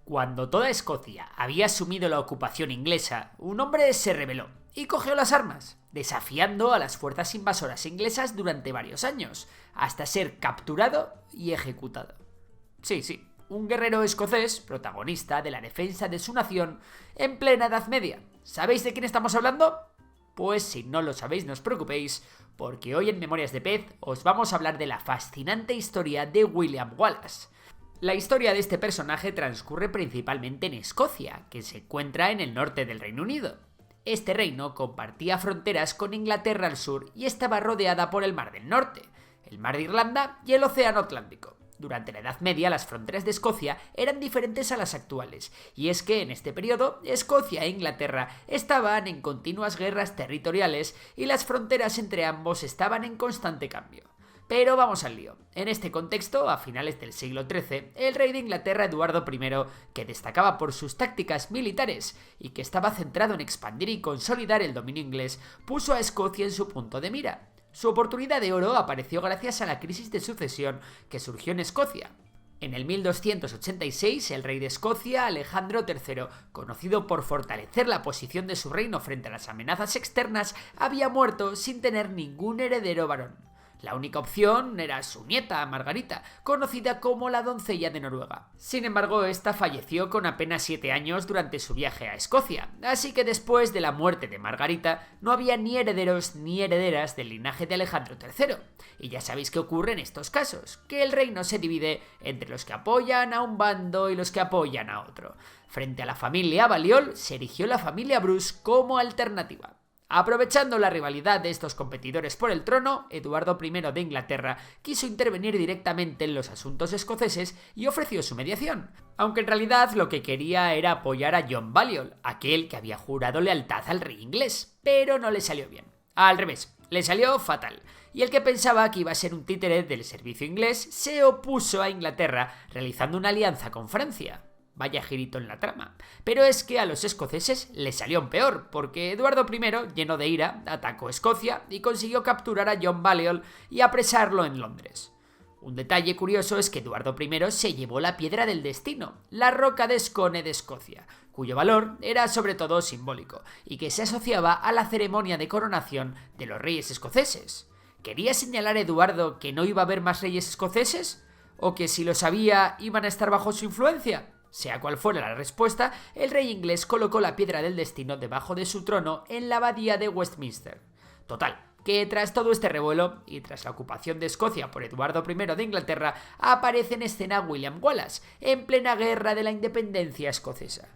Cuando toda Escocia había asumido la ocupación inglesa, un hombre se rebeló y cogió las armas, desafiando a las fuerzas invasoras inglesas durante varios años, hasta ser capturado y ejecutado. Sí, un guerrero escocés, protagonista de la defensa de su nación en plena Edad Media. ¿Sabéis de quién estamos hablando? Pues si no lo sabéis, no os preocupéis, porque hoy en Memorias de Pez os vamos a hablar de la fascinante historia de William Wallace. La historia de este personaje transcurre principalmente en Escocia, que se encuentra en el norte del Reino Unido. Este reino compartía fronteras con Inglaterra al sur y estaba rodeada por el Mar del Norte, el Mar de Irlanda y el Océano Atlántico. Durante la Edad Media las fronteras de Escocia eran diferentes a las actuales, y es que en este periodo Escocia e Inglaterra estaban en continuas guerras territoriales y las fronteras entre ambos estaban en constante cambio. Pero vamos al lío. En este contexto, a finales del siglo XIII, el rey de Inglaterra Eduardo I, que destacaba por sus tácticas militares y que estaba centrado en expandir y consolidar el dominio inglés, puso a Escocia en su punto de mira. Su oportunidad de oro apareció gracias a la crisis de sucesión que surgió en Escocia. En el 1286, el rey de Escocia, Alejandro III, conocido por fortalecer la posición de su reino frente a las amenazas externas, había muerto sin tener ningún heredero varón. La única opción era su nieta, Margarita, conocida como la doncella de Noruega. Sin embargo, esta falleció con apenas 7 años durante su viaje a Escocia, así que después de la muerte de Margarita no había ni herederos ni herederas del linaje de Alejandro III. Y ya sabéis qué ocurre en estos casos, que el reino se divide entre los que apoyan a un bando y los que apoyan a otro. Frente a la familia Balliol se erigió la familia Bruce como alternativa. Aprovechando la rivalidad de estos competidores por el trono, Eduardo I de Inglaterra quiso intervenir directamente en los asuntos escoceses y ofreció su mediación, aunque en realidad lo que quería era apoyar a John Balliol, aquel que había jurado lealtad al rey inglés, pero no le salió bien. Al revés, le salió fatal, y el que pensaba que iba a ser un títere del servicio inglés se opuso a Inglaterra, realizando una alianza con Francia. Vaya girito en la trama. Pero es que a los escoceses les salió aún peor, porque Eduardo I, lleno de ira, atacó Escocia y consiguió capturar a John Balliol y apresarlo en Londres. Un detalle curioso es que Eduardo I se llevó la piedra del destino, la roca de Scone de Escocia, cuyo valor era sobre todo simbólico y que se asociaba a la ceremonia de coronación de los reyes escoceses. ¿Quería señalar Eduardo que no iba a haber más reyes escoceses? ¿O que si los había iban a estar bajo su influencia? Sea cual fuera la respuesta, el rey inglés colocó la piedra del destino debajo de su trono en la abadía de Westminster. Total, que tras todo este revuelo, y tras la ocupación de Escocia por Eduardo I de Inglaterra, aparece en escena William Wallace, en plena guerra de la independencia escocesa.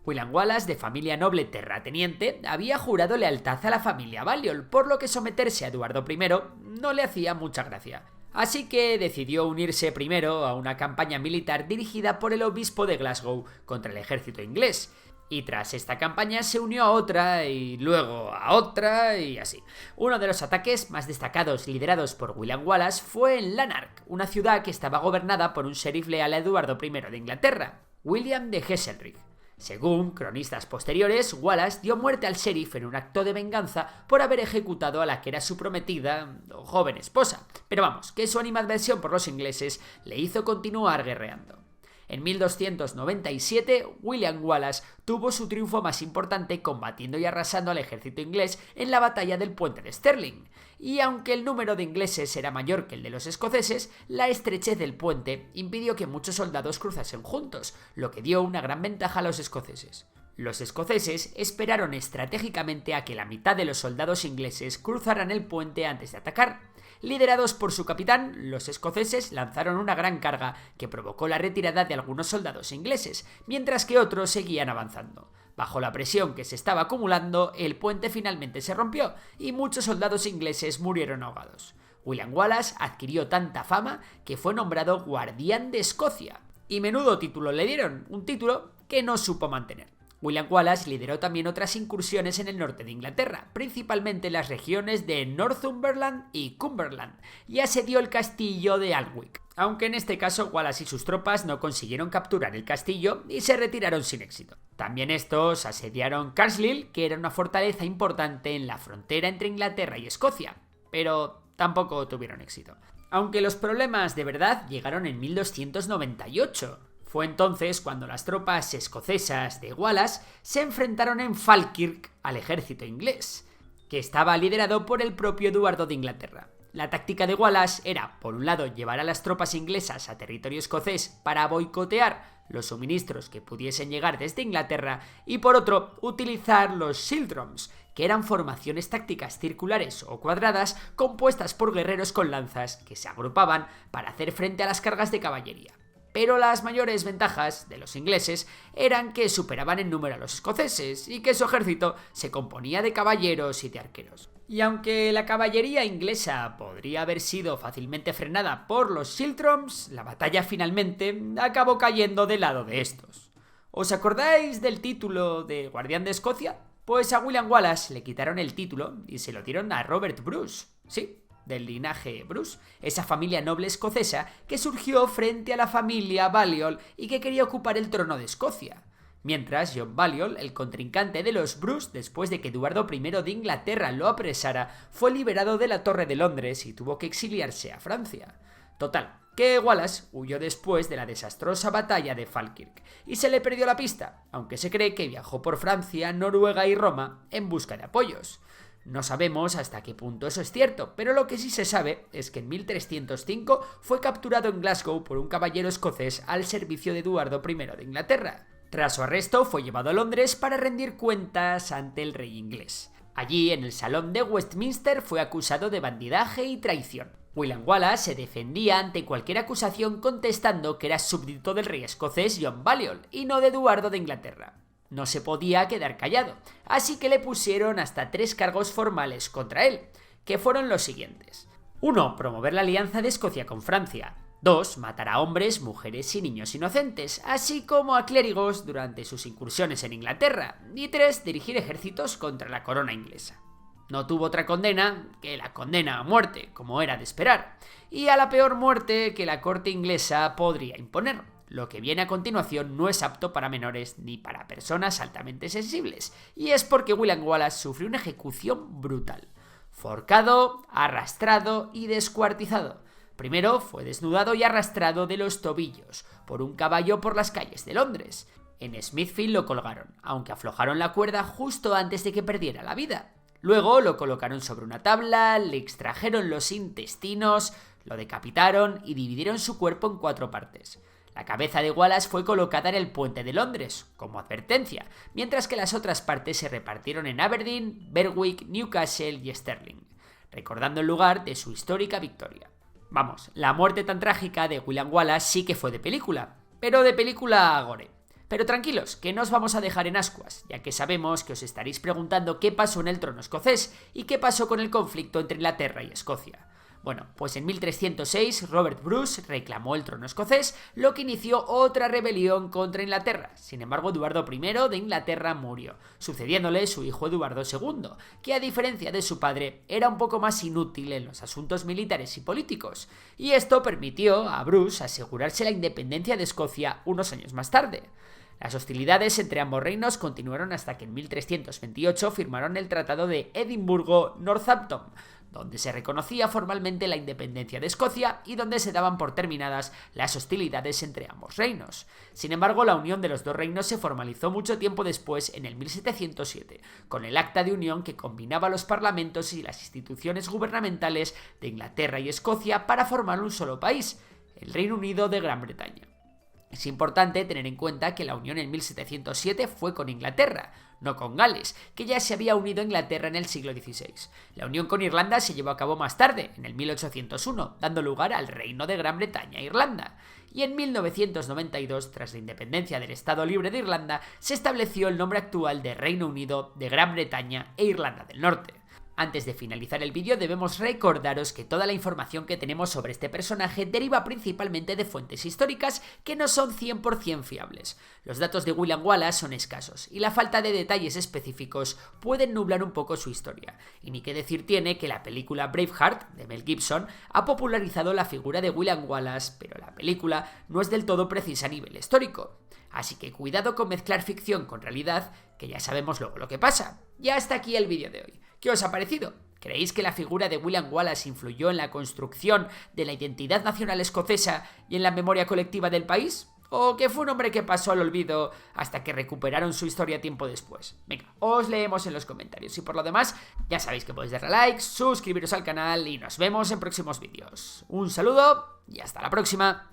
William Wallace, de familia noble terrateniente, había jurado lealtad a la familia Balliol, por lo que someterse a Eduardo I no le hacía mucha gracia. Así que decidió unirse primero a una campaña militar dirigida por el obispo de Glasgow contra el ejército inglés. Y tras esta campaña se unió a otra y luego a otra y así. Uno de los ataques más destacados liderados por William Wallace fue en Lanark, una ciudad que estaba gobernada por un sheriff leal a Eduardo I de Inglaterra, William de Heselrigg. Según cronistas posteriores, Wallace dio muerte al sheriff en un acto de venganza por haber ejecutado a la que era su prometida o joven esposa, pero vamos, que su animadversión por los ingleses le hizo continuar guerreando. En 1297, William Wallace tuvo su triunfo más importante combatiendo y arrasando al ejército inglés en la batalla del puente de Stirling. Y aunque el número de ingleses era mayor que el de los escoceses, la estrechez del puente impidió que muchos soldados cruzasen juntos, lo que dio una gran ventaja a los escoceses. Los escoceses esperaron estratégicamente a que la mitad de los soldados ingleses cruzaran el puente antes de atacar. Liderados por su capitán, los escoceses lanzaron una gran carga que provocó la retirada de algunos soldados ingleses, mientras que otros seguían avanzando. Bajo la presión que se estaba acumulando, el puente finalmente se rompió y muchos soldados ingleses murieron ahogados. William Wallace adquirió tanta fama que fue nombrado Guardián de Escocia. Y menudo título le dieron, un título que no supo mantener. William Wallace lideró también otras incursiones en el norte de Inglaterra, principalmente en las regiones de Northumberland y Cumberland, y asedió el castillo de Alnwick. Aunque en este caso Wallace y sus tropas no consiguieron capturar el castillo y se retiraron sin éxito. También estos asediaron Carlisle, que era una fortaleza importante en la frontera entre Inglaterra y Escocia, pero tampoco tuvieron éxito. Aunque los problemas de verdad llegaron en 1298. Fue entonces cuando las tropas escocesas de Wallace se enfrentaron en Falkirk al ejército inglés, que estaba liderado por el propio Eduardo de Inglaterra. La táctica de Wallace era, por un lado, llevar a las tropas inglesas a territorio escocés para boicotear los suministros que pudiesen llegar desde Inglaterra y, por otro, utilizar los Schildrums, que eran formaciones tácticas circulares o cuadradas compuestas por guerreros con lanzas que se agrupaban para hacer frente a las cargas de caballería. Pero las mayores ventajas de los ingleses eran que superaban en número a los escoceses y que su ejército se componía de caballeros y de arqueros. Y aunque la caballería inglesa podría haber sido fácilmente frenada por los Schildrums, la batalla finalmente acabó cayendo del lado de estos. ¿Os acordáis del título de Guardián de Escocia? Pues a William Wallace le quitaron el título y se lo dieron a Robert Bruce. Sí, del linaje Bruce, esa familia noble escocesa que surgió frente a la familia Balliol y que quería ocupar el trono de Escocia. Mientras John Balliol, el contrincante de los Bruce, después de que Eduardo I de Inglaterra lo apresara, fue liberado de la Torre de Londres y tuvo que exiliarse a Francia. Total, que Wallace huyó después de la desastrosa batalla de Falkirk y se le perdió la pista, aunque se cree que viajó por Francia, Noruega y Roma en busca de apoyos. No sabemos hasta qué punto eso es cierto, pero lo que sí se sabe es que en 1305 fue capturado en Glasgow por un caballero escocés al servicio de Eduardo I de Inglaterra. Tras su arresto fue llevado a Londres para rendir cuentas ante el rey inglés. Allí, en el Salón de Westminster, fue acusado de bandidaje y traición. William Wallace se defendía ante cualquier acusación contestando que era súbdito del rey escocés John Balliol y no de Eduardo de Inglaterra. No se podía quedar callado, así que le pusieron hasta 3 cargos formales contra él, que fueron los siguientes. 1. Promover la alianza de Escocia con Francia. 2. Matar a hombres, mujeres y niños inocentes, así como a clérigos durante sus incursiones en Inglaterra. Y 3. Dirigir ejércitos contra la corona inglesa. No tuvo otra condena que la condena a muerte, como era de esperar, y a la peor muerte que la corte inglesa podría imponer. Lo que viene a continuación no es apto para menores ni para personas altamente sensibles, y es porque William Wallace sufrió una ejecución brutal. Forcado, arrastrado y descuartizado. Primero fue desnudado y arrastrado de los tobillos por un caballo por las calles de Londres. En Smithfield lo colgaron, aunque aflojaron la cuerda justo antes de que perdiera la vida. Luego lo colocaron sobre una tabla, le extrajeron los intestinos, lo decapitaron y dividieron su cuerpo en 4 partes. La cabeza de Wallace fue colocada en el puente de Londres, como advertencia, mientras que las otras partes se repartieron en Aberdeen, Berwick, Newcastle y Stirling, recordando el lugar de su histórica victoria. Vamos, la muerte tan trágica de William Wallace sí que fue de película, pero de película gore. Pero tranquilos, que no os vamos a dejar en ascuas, ya que sabemos que os estaréis preguntando qué pasó en el trono escocés y qué pasó con el conflicto entre Inglaterra y Escocia. Bueno, pues en 1306 Robert Bruce reclamó el trono escocés, lo que inició otra rebelión contra Inglaterra. Sin embargo, Eduardo I de Inglaterra murió, sucediéndole su hijo Eduardo II, que a diferencia de su padre era un poco más inútil en los asuntos militares y políticos, y esto permitió a Bruce asegurarse la independencia de Escocia unos años más tarde. Las hostilidades entre ambos reinos continuaron hasta que en 1328 firmaron el Tratado de Edimburgo-Northampton, donde se reconocía formalmente la independencia de Escocia y donde se daban por terminadas las hostilidades entre ambos reinos. Sin embargo, la unión de los dos reinos se formalizó mucho tiempo después, en el 1707, con el Acta de Unión que combinaba los parlamentos y las instituciones gubernamentales de Inglaterra y Escocia para formar un solo país, el Reino Unido de Gran Bretaña. Es importante tener en cuenta que la unión en 1707 fue con Inglaterra, no con Gales, que ya se había unido a Inglaterra en el siglo XVI. La unión con Irlanda se llevó a cabo más tarde, en el 1801, dando lugar al Reino de Gran Bretaña e Irlanda. Y en 1992, tras la independencia del Estado Libre de Irlanda, se estableció el nombre actual de Reino Unido de Gran Bretaña e Irlanda del Norte. Antes de finalizar el vídeo debemos recordaros que toda la información que tenemos sobre este personaje deriva principalmente de fuentes históricas que no son 100% fiables. Los datos de William Wallace son escasos y la falta de detalles específicos pueden nublar un poco su historia. Y ni qué decir tiene que la película Braveheart de Mel Gibson ha popularizado la figura de William Wallace, pero la película no es del todo precisa a nivel histórico. Así que cuidado con mezclar ficción con realidad, que ya sabemos luego lo que pasa. Y hasta aquí el vídeo de hoy. ¿Qué os ha parecido? ¿Creéis que la figura de William Wallace influyó en la construcción de la identidad nacional escocesa y en la memoria colectiva del país? ¿O que fue un hombre que pasó al olvido hasta que recuperaron su historia tiempo después? Venga, os leemos en los comentarios. Y por lo demás, ya sabéis que podéis darle a like, suscribiros al canal y nos vemos en próximos vídeos. Un saludo y hasta la próxima.